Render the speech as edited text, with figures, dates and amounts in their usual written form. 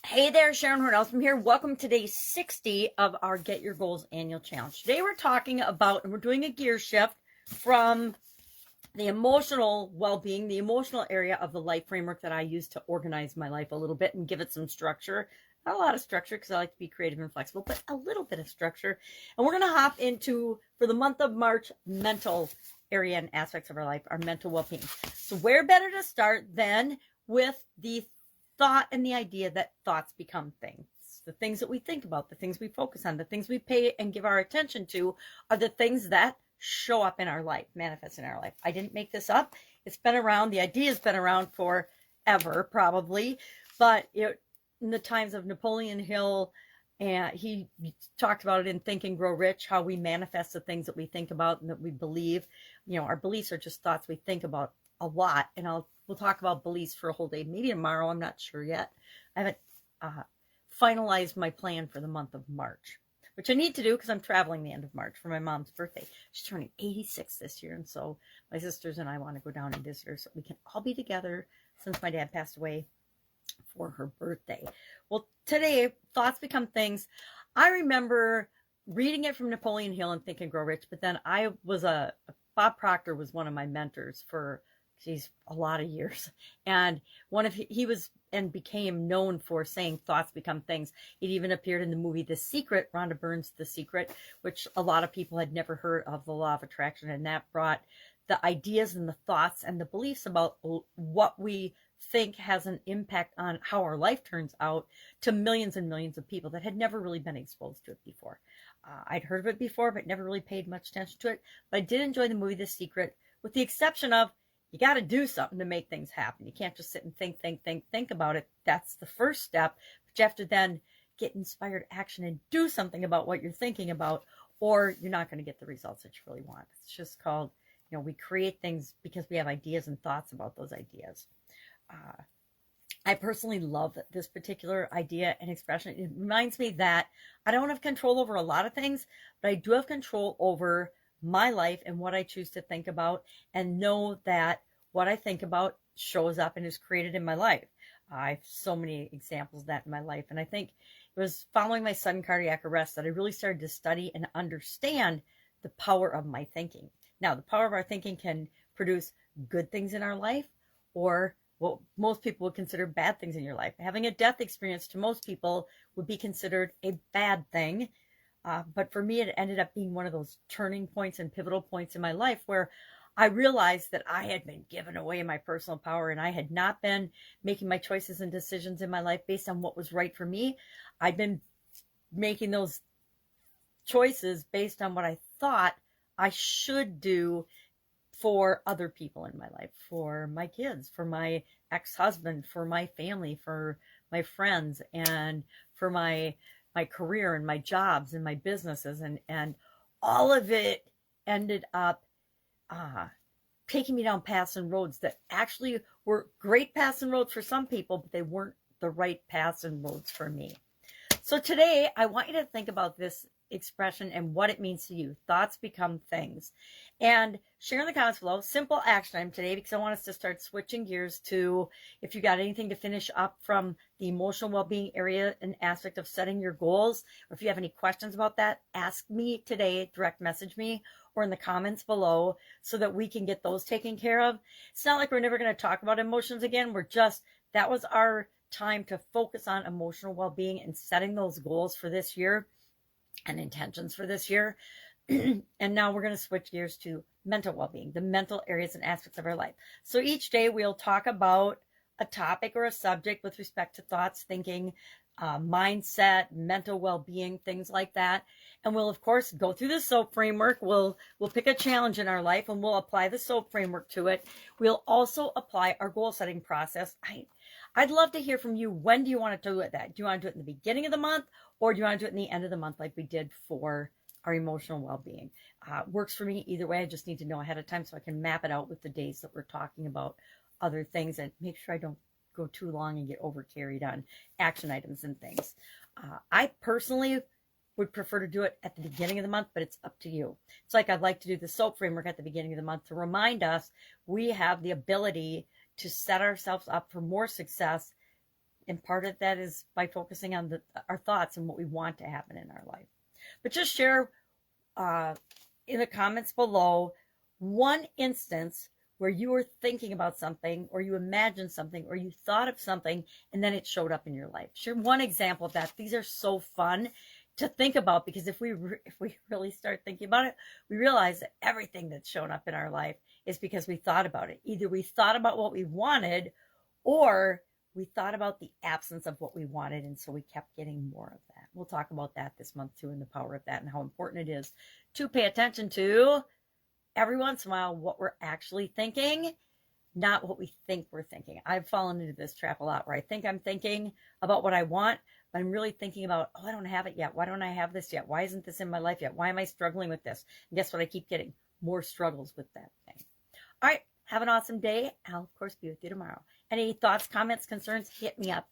Hey there, Sharon Horne-Ellstrom here. Welcome to day 60 of our Get Your Goals annual challenge. Today we're talking about, and we're doing a gear shift from the emotional well-being, the emotional area of the life framework that I use to organize my life a little bit and give it some structure. Not a lot of structure because I like to be creative and flexible, but a little bit of structure. And we're going to hop into, for the month of March, mental area and aspects of our life, our mental well-being. So where better to start than with the thought and the idea that thoughts become things. The things that we think about, the things we focus on, the things we pay and give our attention to are the things that show up in our life, manifest in our life. I didn't make this up. It's been around. The idea has been around forever, probably. But in the times of Napoleon Hill, and he talked about it in Think and Grow Rich, how we manifest the things that we think about and that we believe. Our beliefs are just thoughts we think about a lot. And we'll talk about beliefs for a whole day, maybe tomorrow. I'm not sure yet. I haven't finalized my plan for the month of March, which I need to do because I'm traveling the end of March for my mom's birthday. She's turning 86 this year. And so my sisters and I want to go down and visit her so we can all be together since my dad passed away for her birthday. Well, today, thoughts become things. I remember reading it from Napoleon Hill and Think and Grow Rich, but then Bob Proctor was one of my mentors for a lot of years. And he was and became known for saying thoughts become things. It even appeared in the movie The Secret, Rhonda Byrne's The Secret, which a lot of people had never heard of, the law of attraction. And that brought the ideas and the thoughts and the beliefs about what we think has an impact on how our life turns out to millions and millions of people that had never really been exposed to it before. I'd heard of it before, but never really paid much attention to it. But I did enjoy the movie The Secret, with the exception of you got to do something to make things happen. You can't just sit and think about it. That's the first step. But you have to then get inspired action and do something about what you're thinking about, or you're not going to get the results that you really want. It's just called, we create things because we have ideas and thoughts about those ideas. I personally love this particular idea and expression. It reminds me that I don't have control over a lot of things, but I do have control over my life and what I choose to think about, and know that what I think about shows up and is created in my life. I have so many examples of that in my life. And I think it was following my sudden cardiac arrest that I really started to study and understand the power of my thinking. Now, the power of our thinking can produce good things in our life, or what most people would consider bad things in your life. Having a death experience to most people would be considered a bad thing. But for me, it ended up being one of those turning points and pivotal points in my life where I realized that I had been given away my personal power, and I had not been making my choices and decisions in my life based on what was right for me. I'd been making those choices based on what I thought I should do for other people in my life, for my kids, for my ex-husband, for my family, for my friends, and for my career and my jobs and my businesses. And all of it ended up taking me down paths and roads that actually were great paths and roads for some people, but they weren't the right paths and roads for me. So today, I want you to think about this expression and what it means to you. Thoughts become things. And share in the comments below. Simple action item today, because I want us to start switching gears to, if you got anything to finish up from the emotional well-being area and aspect of setting your goals, or if you have any questions about that, ask me today, direct message me, or in the comments below, so that we can get those taken care of. It's not like we're never going to talk about emotions again. That was our time to focus on emotional well-being and setting those goals for this year and intentions for this year. And now we're going to switch gears to mental well-being, the mental areas and aspects of our life. So each day we'll talk about a topic or a subject with respect to thoughts, thinking, mindset, mental well-being, things like that. And we'll, of course, go through the SOAP framework. We'll pick a challenge in our life and we'll apply the SOAP framework to it. We'll also apply our goal setting process. I'd love to hear from you. When do you want to do that? Do you want to do it in the beginning of the month, or do you want to do it in the end of the month like we did for our emotional well-being? Works for me either way. I just need to know ahead of time so I can map it out with the days that we're talking about other things and make sure I don't go too long and get over carried on action items and things. I personally would prefer to do it at the beginning of the month, but it's up to you. It's like I'd like to do the SOAP framework at the beginning of the month to remind us we have the ability to set ourselves up for more success And part of that is by focusing on our thoughts and what we want to happen in our life. But just share in the comments below one instance where you were thinking about something, or you imagined something, or you thought of something, and then it showed up in your life. Share one example of that. These are so fun to think about, because if we really start thinking about it, we realize that everything that's shown up in our life is because we thought about it. Either we thought about what we wanted, or we thought about the absence of what we wanted, and so we kept getting more of that. We'll talk about that this month too, and the power of that, and how important it is to pay attention to every once in a while what we're actually thinking, not what we think we're thinking. I've fallen into this trap a lot, where I think I'm thinking about what I want, but I'm really thinking about, oh, I don't have it yet. Why don't I have this yet? Why isn't this in my life yet? Why am I struggling with this? And guess what? I keep getting more struggles with that thing. All right. Have an awesome day. I'll, of course, be with you tomorrow. Any thoughts, comments, concerns, hit me up.